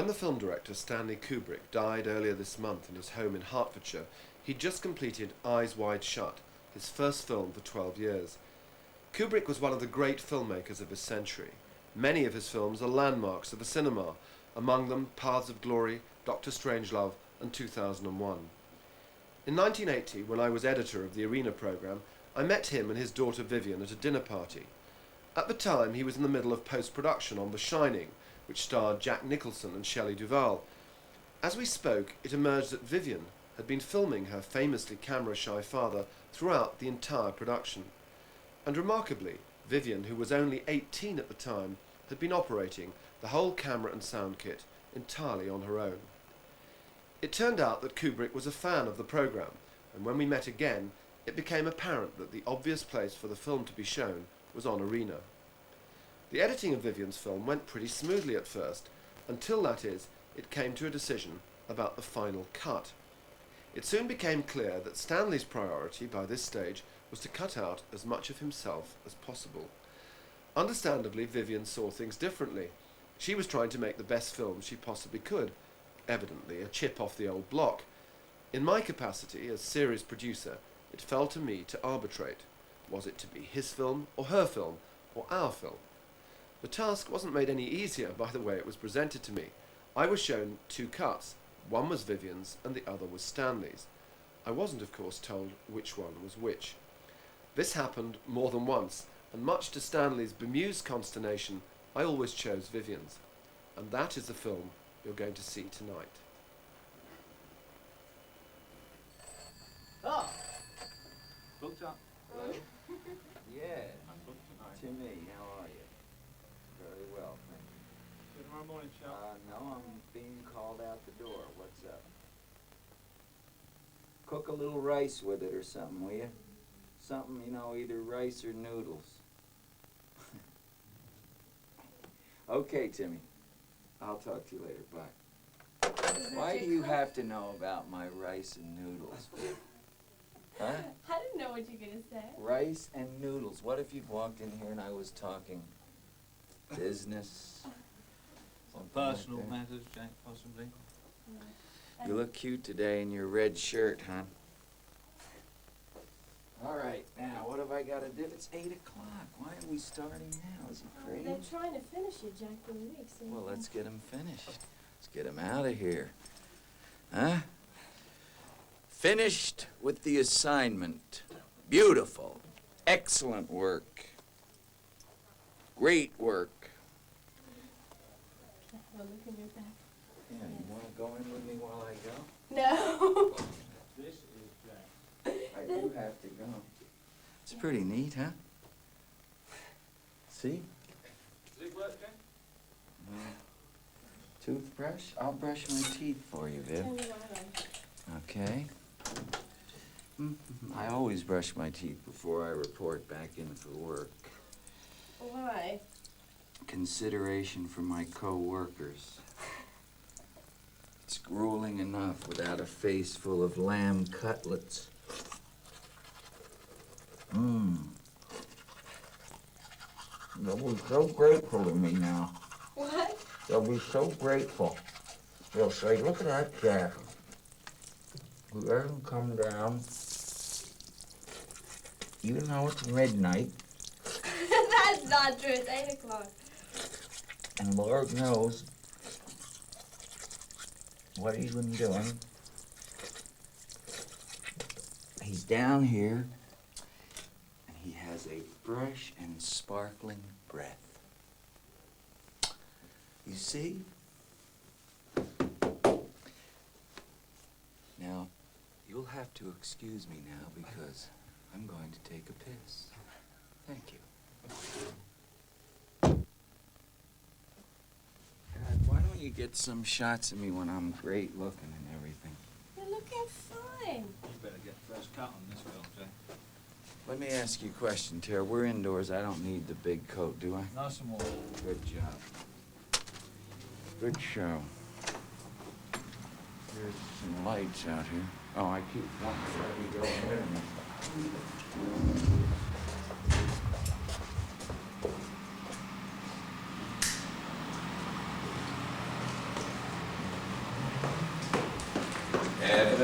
When the film director Stanley Kubrick died earlier this month in his home in Hertfordshire, he'd just completed Eyes Wide Shut, his first film for 12 years. Kubrick was one of the great filmmakers of his century. Many of his films are landmarks of the cinema, among them Paths of Glory, Dr. Strangelove and 2001. In 1980, when I was editor of the Arena programme, I met him and his daughter Vivian at a dinner party. At the time, he was in the middle of post-production on The Shining, which starred Jack Nicholson and Shelley Duvall. As we spoke, it emerged that Vivian had been filming her famously camera-shy father throughout the entire production. And remarkably, Vivian, who was only 18 at the time, had been operating the whole camera and sound kit entirely on her own. It turned out that Kubrick was a fan of the programme, and when we met again, it became apparent that the obvious place for the film to be shown was on Arena. The editing of Vivian's film went pretty smoothly at first, until, that is, it came to a decision about the final cut. It soon became clear that Stanley's priority by this stage was to cut out as much of himself as possible. Understandably, Vivian saw things differently. She was trying to make the best film she possibly could, evidently a chip off the old block. In my capacity as series producer, it fell to me to arbitrate. Was it to be his film, or her film, or our film? The task wasn't made any easier by the way it was presented to me. I was shown two cuts. One was Vivian's and the other was Stanley's. I wasn't, of course, told which one was which. This happened more than once, and much to Stanley's bemused consternation, I always chose Vivian's. And that is the film you're going to see tonight. Ah! Booked up. Hello? Yeah. I'm booked tonight. Timmy, how are you? Very well, thank you. See you tomorrow morning, Chuck. No, I'm being called out the door. What's up? Cook a little rice with it or something, will you? Something, you know, either rice or noodles. Okay, Timmy. I'll talk to you later. Bye. Why do you have to know about my rice and noodles? Huh? I didn't know what you were going to say. Rice and noodles. What if you'd walked in here and I was talking business? On personal matters, Jack, possibly. You look cute today in your red shirt, huh? All right, now, what have I got to do? It's 8 o'clock. Why are we starting now? Is it crazy? They're trying to finish it, Jack, for the week. So Well, let's get them finished. Let's get them out of here. Huh? Finished with the assignment. Beautiful. Excellent work. Great work. Well, look in your back. Yeah, you want to go in with me while I go? No. This is Jack. I do have to go. It's pretty neat, huh? See? Does it work, Jack? Toothbrush? I'll brush my teeth for you, Viv. Tell me why. Okay. I always brush my teeth before I report back in for work. Why? Consideration for my co-workers. It's grueling enough without a face full of lamb cutlets. They'll be so grateful to me now. What? They'll be so grateful. They'll say, look at that Jack. He doesn't come down, even though it's midnight, That's not true. It's 8 o'clock. and Lord knows what he's been doing. He's down here, and he has a fresh and sparkling breath. You see? Now, you'll have to excuse me now because I'm going to take a piss. Thank you. God, why don't you get some shots of me when I'm great looking and everything? You're looking fine. You better get the first cut on this film, Jack. Let me ask you a question, Tara. We're indoors. I don't need the big coat, do I? Nice and warm. Good job. Good show. There's some lights out here. Oh, I keep wanting to let me go ahead.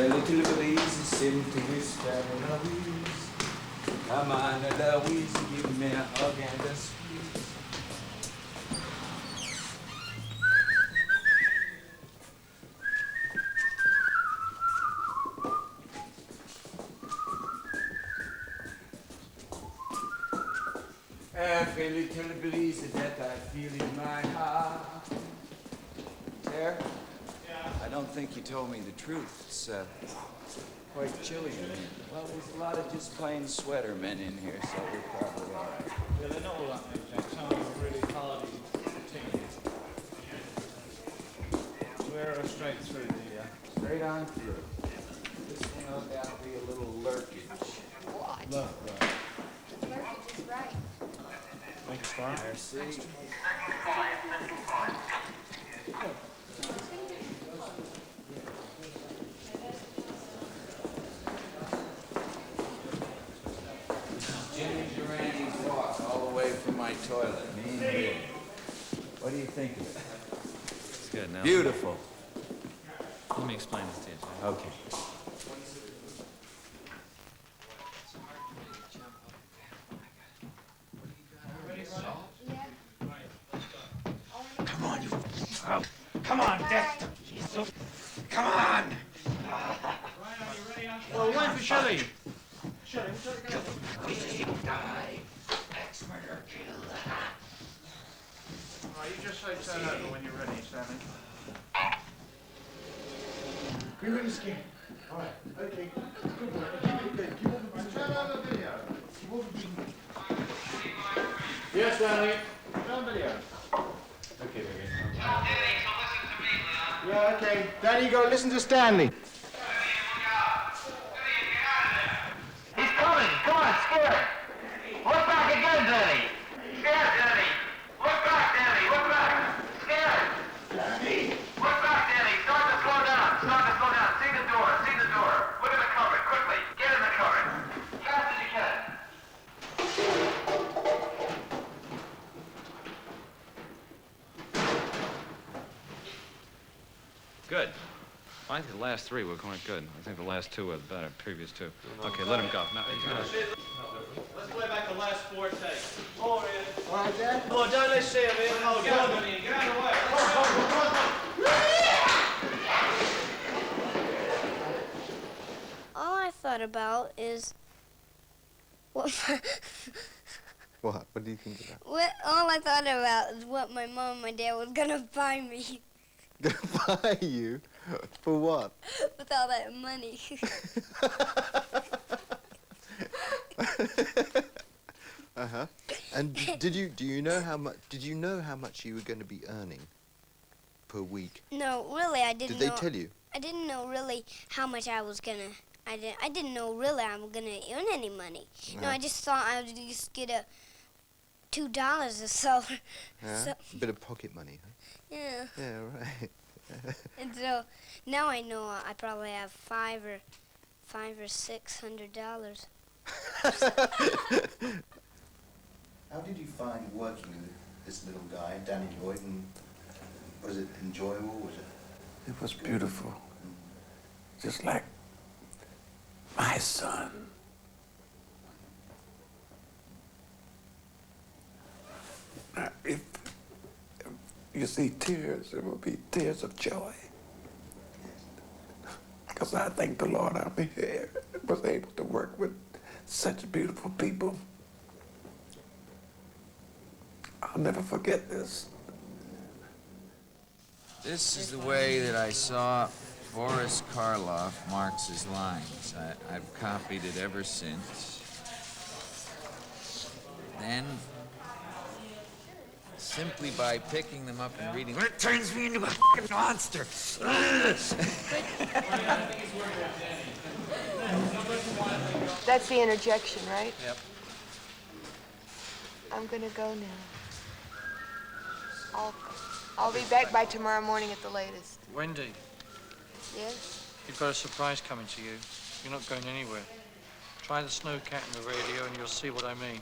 little breeze seem to whisper Louise. Come on, Louise, give me a hug and a squeeze. Every little breeze that I feel in my heart. There? Yeah. I don't think you told me the truth. It's quite chilly in here. Well, there's a lot of just plain sweater men in here, so we're probably all right. Yeah, they're not all that many, Jack. Some of them are really hardy teams. We're straight through the... Straight on through. This one no doubt be a little lurkage. What? Look, right. Lurkage is right. Make a start. There, see? Jimmy Durani's walk all the way from my toilet. Me and him. What do you think of it? It's good now. Beautiful. Let me explain this to you, Jack. Okay. Come on, you. Oh, come on, Dexter. Come on. Well, wait for Shelley. Die. Axe murder kill. All right, you just say turn over when you're ready, Stanley. We're ready to scan. All right, okay. Good boy. Okay, keep on the turn on the video. Keep on the Yes, Stanley. Turn on video. Okay, Vivian. Yeah, okay. Danny, you gotta listen to Stanley. He's coming. Come on, scare him. Look back again, Danny. Scare Danny. Look back, Danny. Look back. Scare him. Danny. Look back, Danny. Start to slow down. Start to slow down. See the door. See the door. Look at the cupboard. Quickly. Get in the cupboard. Fast as you can. Good. I think the last three were quite good. I think the last two were better, previous two. Okay, let him go. Now, Let's play back the last four takes. All All right, Dad? Come on, don't let's see him, man. Oh, get on, Vivian. Get out of the way. All I thought about is what What? What do you think of that? all I thought about is what my mom and my dad was gonna buy me Gonna buy you? For what? with all that money. Uh-huh. And do you know how much you were going to be earning per week? No, really, I didn't Did know. they tell you? I didn't know really how much I was gonna. I didn't know really I was gonna earn any money. No, I just thought I would just get $2 or so. Yeah? So, A bit of pocket money, huh? yeah. Yeah, right. And so now I know I probably have $500 or $600. How did you find working with this little guy, Danny Lloyd, and was it enjoyable? Was it? It was beautiful. Just like my son. If you see tears, it will be tears of joy. Because I thank the Lord I'm here, was able to work with such beautiful people. I'll never forget this. This is the way that I saw Boris Karloff Marx's lines. I've copied it ever since. Then, simply by picking them up and reading, it turns me into a fucking monster. That's the interjection, right? Yep. I'm gonna go now. I'll be back by tomorrow morning at the latest. Wendy, Yes? you've got a surprise coming to you. You're not going anywhere. Try the snowcat in the radio and you'll see what I mean.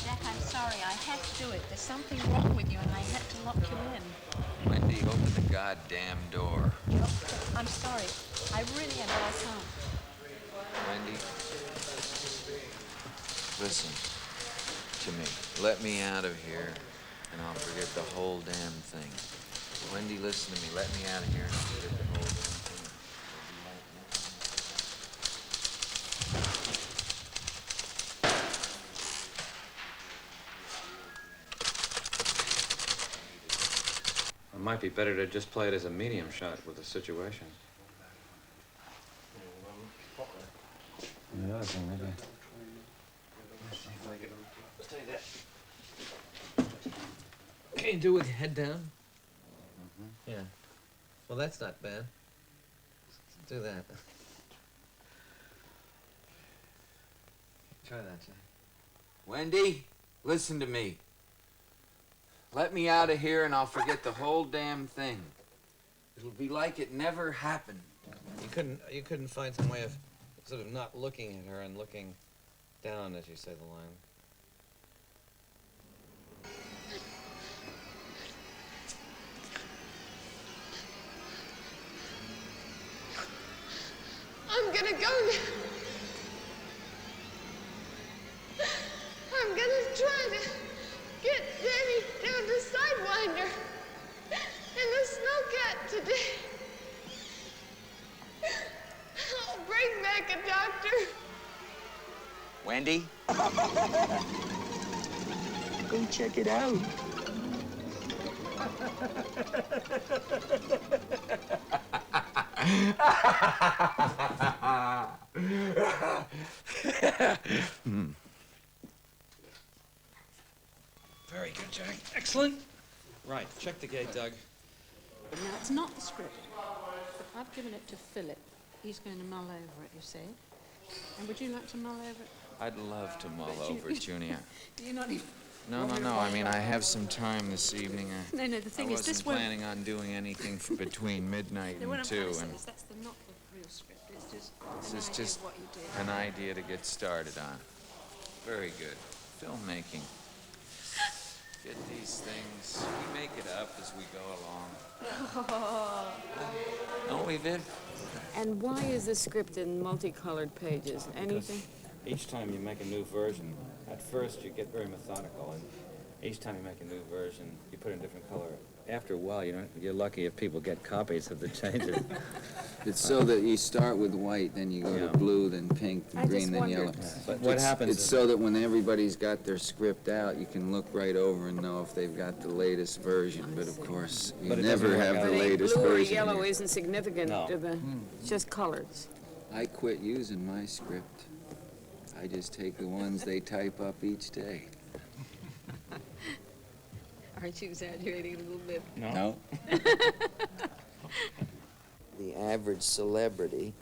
Jack, I'm sorry. I had to do it. There's something wrong with you and I had to lock you in. Wendy, open the goddamn door. I'm sorry. I really have a last time. Wendy, listen to me. Let me out of here, and I'll forget the whole damn thing. Wendy, listen to me. Let me out of here, and I'll forget the whole damn thing. It might be better to just play it as a medium shot with the situation. The other thing, maybe. Let's take that. Can you do it with your head down? Yeah. Well, that's not bad. Let's do that. Try that, Jack. Wendy, listen to me. Let me out of here and I'll forget the whole damn thing. It'll be like it never happened. You couldn't find some way of sort of not looking at her and looking down as you say the line. I'm gonna go now. I'm gonna try to get Danny down to Sidewinder and the snowcat today. I'll bring back a doctor. Wendy? Go check it out. Very good, Jack. Excellent. Right, check the gate, Doug. Now, it's not the script. I've given it to Philip. He's going to mull over it, you see. And would you like to mull over it? I'd love to mull over it, Junia. You're not even... No. I mean, I have some time this evening. No, the thing is, this I wasn't planning on doing anything between midnight No, what and I'm trying 2. to say And is that's not the real script. It's just this is an idea just of what you did. an idea to get started on. Very good. Filmmaking. Get these things. We make it up as we go along. Don't we, Viv? And why is the script in multicolored pages? Anything? Each time you make a new version, at first you get very methodical, and each time you make a new version, you put in a different color. After a while, you're lucky if people get copies of the changes. It's so that you start with white, then you go to blue, then pink, then green, then yellow. But what happens It's is so that when everybody's got their script out, you can look right over and know if they've got the latest version. But of course, you never have the latest Blue or version. yellow isn't significant No. to the... It's just colors. I quit using my script. I just take the ones they type up each day. Aren't you exaggerating a little bit? No. The average celebrity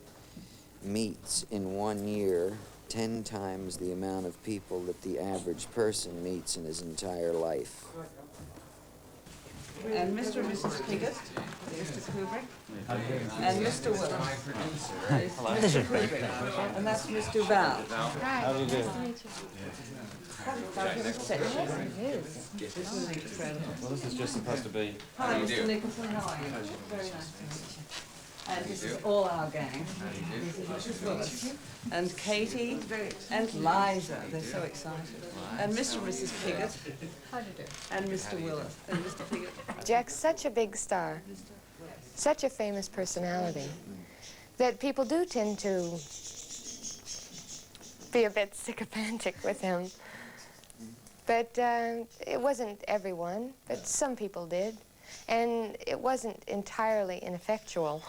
meets in 1 year 10 times the amount of people that the average person meets in his entire life. And Mr. and Mrs. Piggott, Mr. Kubrick, and Mr. Willis. Mr. Kubrick, and that's Miss Duval. How do you do? This is incredible. Well, this is just supposed to be... Hi, Mr. Nicholson, how are you? Very nice to meet you. And this is all our gang. This is Mrs. Willis. And Katie and Liza, they're so excited. And Mr. and Mrs. Piggott. How do you do? And Mr. Willis. And Mr. Piggott. Jack's such a big star, such a famous personality, that people do tend to be a bit sycophantic with him. But it wasn't everyone, but some people did. And it wasn't entirely ineffectual.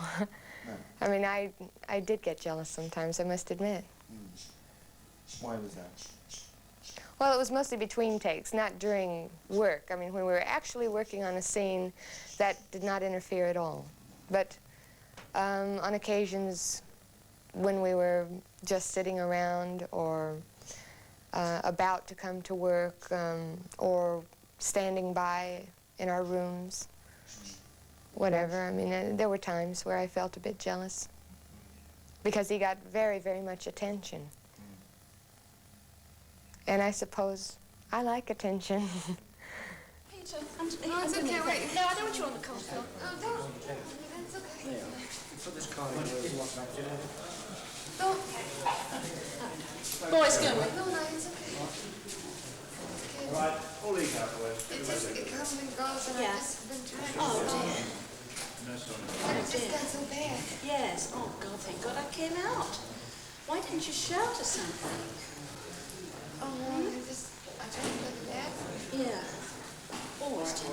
I mean, I did get jealous sometimes, I must admit. Why was that? Well, it was mostly between takes, not during work. I mean, when we were actually working on a scene, that did not interfere at all. But on occasions when we were just sitting around or about to come to work or standing by in our rooms, whatever. I mean, there were times where I felt a bit jealous because he got very, very much attention. And I suppose I like attention. it's okay, wait. No, I don't want you on the cold floor. Oh, don't. That's okay. Put this car in. Don't. Boys, go. No, it's okay. Right, all these out the way. It comes and goes, and Yeah. I've just been trying to Oh, stop dear. it. But it just got so bad. Yes. Oh, God, thank God I came out. Why didn't you shout or something? Oh, no, I tried to go to the bathroom. Yeah. Always do.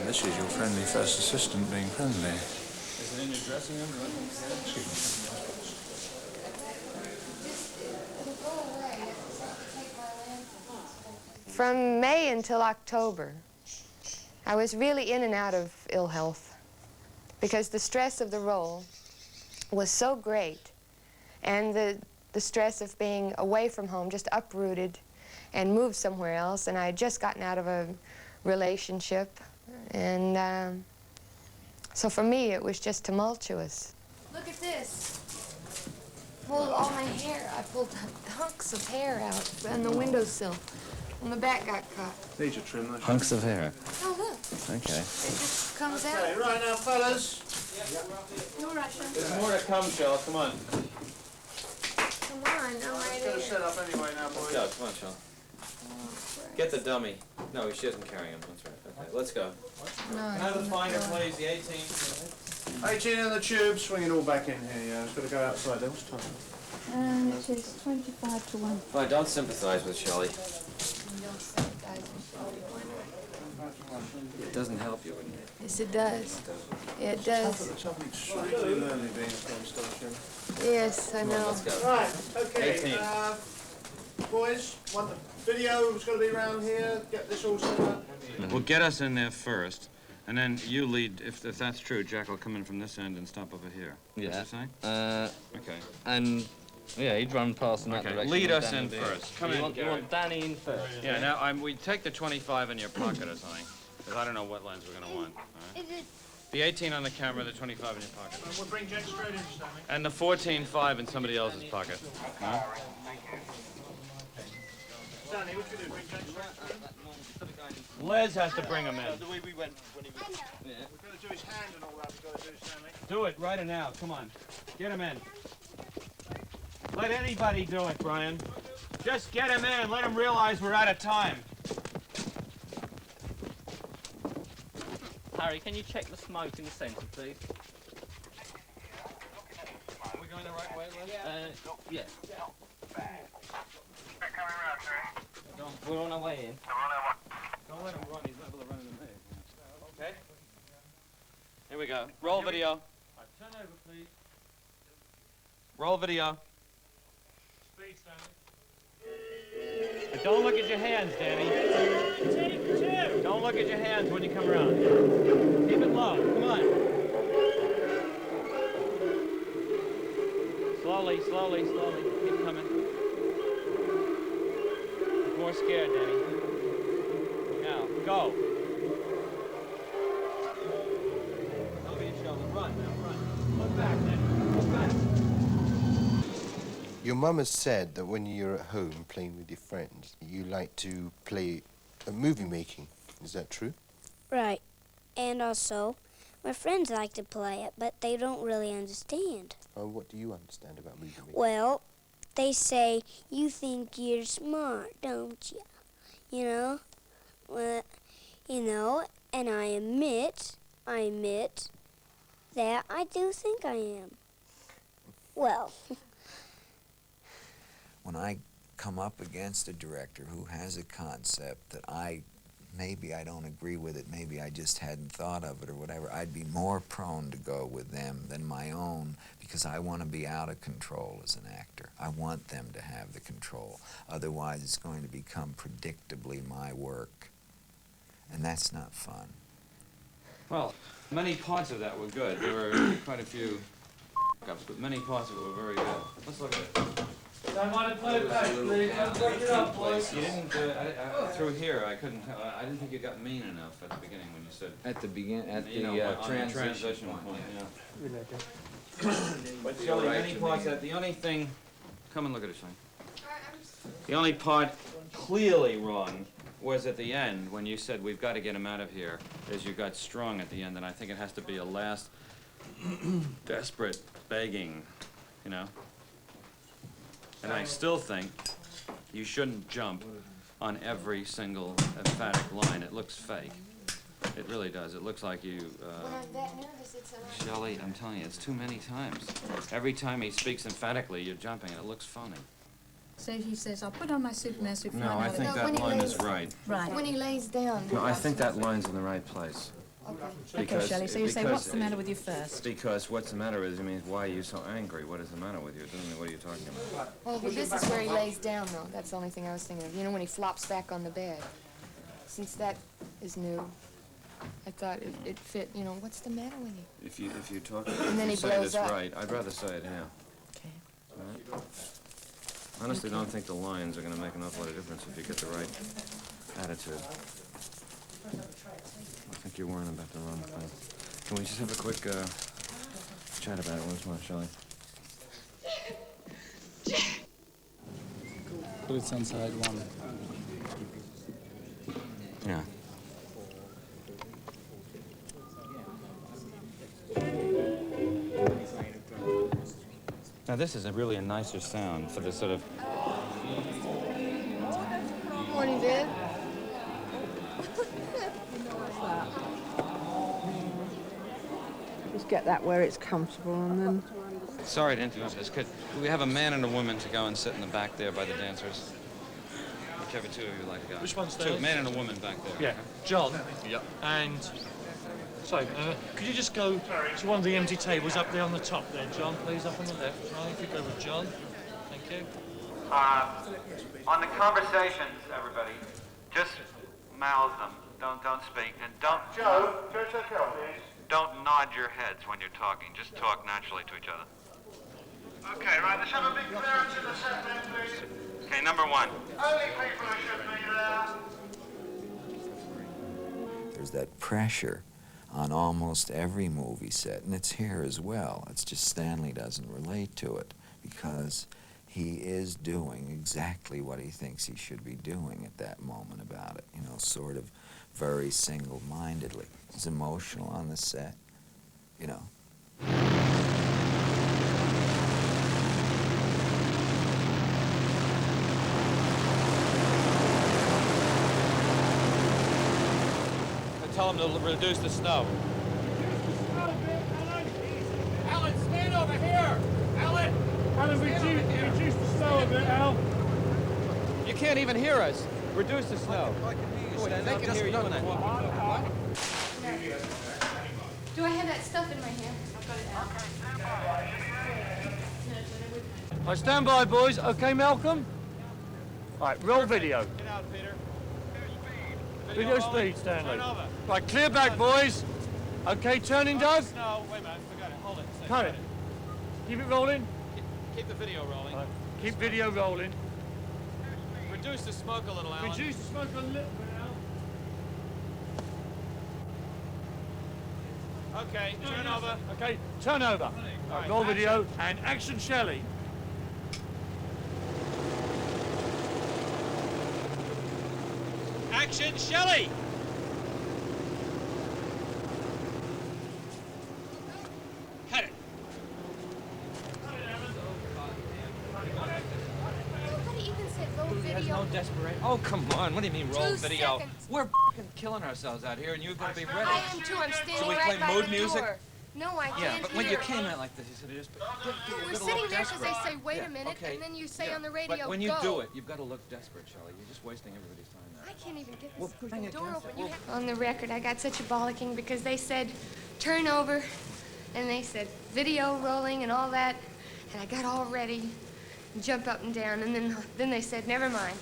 This is your friendly first assistant being friendly. Is it in your dressing room? From May until October, I was really in and out of ill health because the stress of the role was so great, and the stress of being away from home, just uprooted and moved somewhere else, and I had just gotten out of a relationship, and so for me it was just tumultuous. Look at this. Pulled all my hair. I pulled hunks of hair out on the windowsill. And the back got cut. Need to trim those. Hunks of hair. Oh, look. Okay. It just comes Okay, out. right now, fellas. No rush. There's more to come, Shell. Come on. Come on, I'm right Let's get a here. set up anyway now, boys. Let's go. Come on, Shell. Get the dummy. No, she isn't carrying him. That's right. Okay, let's go. No, Can I have the finder, please? The 18. 18 in the tube, swing it all back in here, yeah. It's got to go outside there. What's the time? It is 25 to 1. Fine, don't sympathize with Shelley. It doesn't help you when you... Yes, it does. Yeah, it does. It's something extremely lonely being a film star, Jim. Yes, I know. Let's go. Right, okay. 18. Boys, want the video was going to be around here. Get this all set up. Well, get us in there first, and then you lead. If that's true, Jack will come in from this end and stop over here. Yeah. What you saying? Okay. And yeah, he'd run past in that Okay, direction. lead with us Danny in being- first. Come in, You Gary. want Danny in first. Yeah. Now we take the 25 in your pocket or something, because I don't know what lens we're gonna want. All right? The 18 on the camera, the 25 in your pocket, And we'll bring Jack straight in, Stanley. and the 14.5 in somebody else's pocket. Huh? Stanley, what you do? Bring Jack straight in? Les has to bring him in. The way we went when he was... Yeah. We've got to do his hand and all that. We've got to do, Stanley. Do it right now. Come on, get him in. Let anybody do it, Brian. Just get him in. Let him realize we're out of time. Harry, can you check the smoke in the centre, please? Are we going the right way, Les? Yeah. We're on our way in. Don't let him run. He's not able to run into me. Okay. Here we go. Roll video. Turn over, please. Roll video. Speed, Stanley. But don't look at your hands, Danny. Don't look at your hands when you come around. Keep it low. Come on. Slowly, slowly, slowly. Keep coming. More scared, Danny. Now, go. Don't be a Sheldon. Run now, run. Look back, Danny. Look back. Your mum has said that when you're at home playing with your friends, you like to play a movie making. Is that true? Right. And also, my friends like to play it, but they don't really understand. Oh, what do you understand about movie making? Well, they say, you think you're smart, don't you? You know? Well, you know, and I admit that I do think I am. Well... When I come up against a director who has a concept that maybe I don't agree with it, maybe I just hadn't thought of it or whatever, I'd be more prone to go with them than my own because I want to be out of control as an actor. I want them to have the control. Otherwise, it's going to become predictably my work, and that's not fun. Well, many parts of that were good. There were quite a few ups, but many parts of it were very good. Let's look at it. Don't mind to play back, please. Don't break it up, boys. You didn't, through here, I didn't think you got mean enough at the beginning when you said. At the beginning, at You know, the on the transition point, yeah. But Shelley, the only part the only thing, come and look at it, Shelley. The only part clearly wrong was at the end when you said we've got to get him out of here, as you got strong at the end, and I think it has to be a last desperate begging, you know? And I still think you shouldn't jump on every single emphatic line. It looks fake. It really does. It looks like you, When I'm that nervous, it's Shelley, I'm telling you, it's too many times. Every time he speaks emphatically, you're jumping, and it looks funny. So he says, I'll put on my Superman suit. No, I think that line is right. Right. When he lays down. No, I think that line's in the right place. Okay, Shelley, so you say, what's the matter with you first? Because what's the matter with you means, why are you so angry? What is the matter with you? It doesn't mean, what are you talking about? Well, but this is where he lays down, though. That's the only thing I was thinking of. You know, when he flops back on the bed. Since that is new, I thought it fit, you know, what's the matter with you? If you talk, And then if he you say blows this up. right, I'd rather say it now. Okay. Right? Honestly, don't think the lines are going to make an awful lot of difference if you get the right attitude. I think you're worrying about the wrong thing. Can we just have a quick chat about it once more, shall we? Put it on side one. Yeah. Now this is really a nicer sound for the sort of... Morning, Viv. Just get that where it's comfortable and then... Sorry to interrupt this. Could we have a man and a woman to go and sit in the back there by the dancers? Whichever two of you like to go. Which one's two? theirs? A man and a woman back there. Yeah. John. Yep. And so, could you just go to one of the empty tables up there on the top there, John, please, up on the left. Right, if you go with John. Thank you. On the conversations, everybody, just mouth them. Don't speak, and don't. Joe, take care, please. Don't nod your heads when you're talking. Just talk naturally to each other. Okay, right. Let's have a big clearance in the set then, please. Okay, number one. Only people who should be there. There's that pressure on almost every movie set, and it's here as well. It's just Stanley doesn't relate to it because he is doing exactly what he thinks he should be doing at that moment about it, you know, sort of very single-mindedly. He's emotional on the set, you know. Tell him to reduce the snow. Alan, stand over here. Alan. Alan, reduce the snow a bit, Al. You can't even hear us. Reduce the snow. They can hear you. Do I have that stuff in my hand? I've got it out. Right, stand by, boys. Okay, Malcolm? Right, roll video. Get out, Peter. Video speed, Stanley. Right, clear back, boys. Okay, turning, Doug. No, wait a minute. I forgot it. Hold it. Cut it. Keep it rolling. Keep the video rolling. Right. Keep video rolling. Reduce the smoke a little, Alan. Reduce the smoke a little bit, Al. Okay, turn over. Okay, turn over. Right, roll video and action, Shelley. Action, Shelley. Cut it. There's no desperation. Oh, come on. What do you mean roll 2 video? seconds. We're f***ing killing ourselves out here, and you've got to be ready. I am too. I'm standing So we right play by mood the music? door. No, I can't Yeah, but when you hear. came out like this, you said just We're sitting there because they say, wait a minute, and then you say on the radio, But when you go. do it, you've got to look desperate, Shelley. You're just wasting everybody's time there. I can't even get Well, this bring it door down. open. On the record, I got such a bollocking because they said, turn over, and they said, video rolling and all that, and I got all ready, and jump up and down, and then they said, never mind,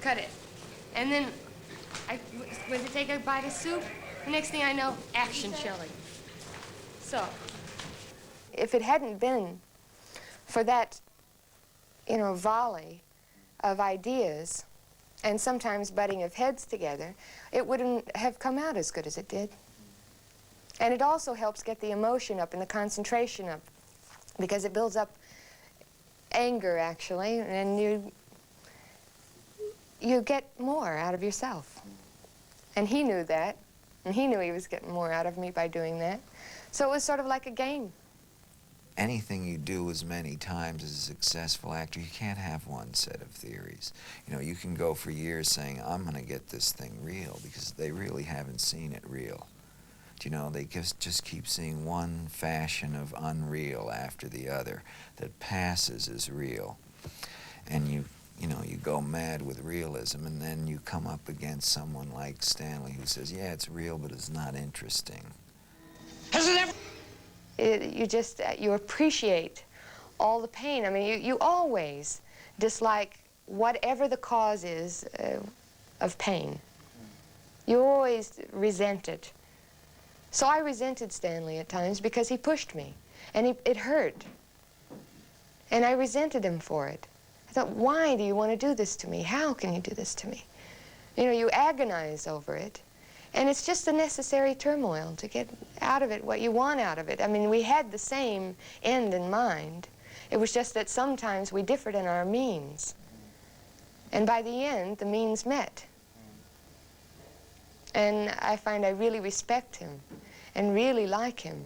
cut it. And then I went to take a bite of soup. The next thing I know, action, Shelley. So, if it hadn't been for that you know, volley of ideas and sometimes butting of heads together, it wouldn't have come out as good as it did. And it also helps get the emotion up and the concentration up, because it builds up anger, actually, and you get more out of yourself. And he knew that, and he knew he was getting more out of me by doing that. So it was sort of like a game. Anything you do as many times as a successful actor, you can't have one set of theories. You know, you can go for years saying, I'm going to get this thing real, because they really haven't seen it real. You know, they just keep seeing one fashion of unreal after the other that passes as real. And you know, you go mad with realism, and then you come up against someone like Stanley who says, yeah, it's real, but it's not interesting. You appreciate all the pain. I mean, you always dislike whatever the cause is of pain. You always resent it. So I resented Stanley at times because he pushed me, and it hurt. And I resented him for it. I thought, why do you want to do this to me? How can you do this to me? You know, you agonize over it. And it's just a necessary turmoil to get out of it what you want out of it. I mean, we had the same end in mind. It was just that sometimes we differed in our means. And by the end, the means met. And I find I really respect him and really like him,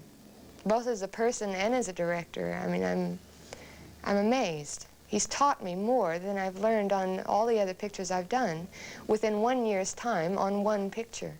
both as a person and as a director. I mean, I'm amazed. He's taught me more than I've learned on all the other pictures I've done within 1 year's time on one picture.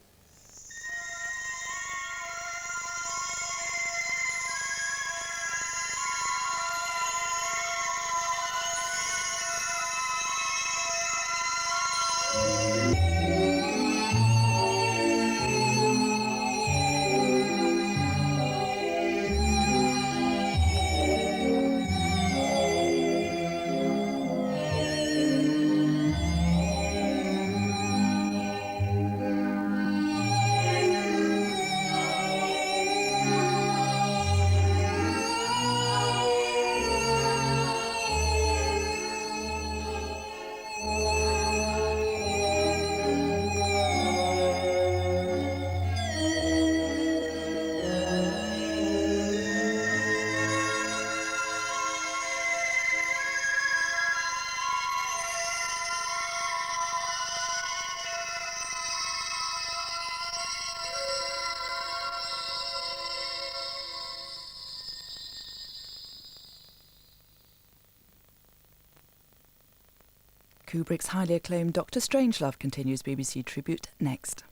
Kubrick's highly acclaimed Dr. Strangelove continues BBC Tribute next.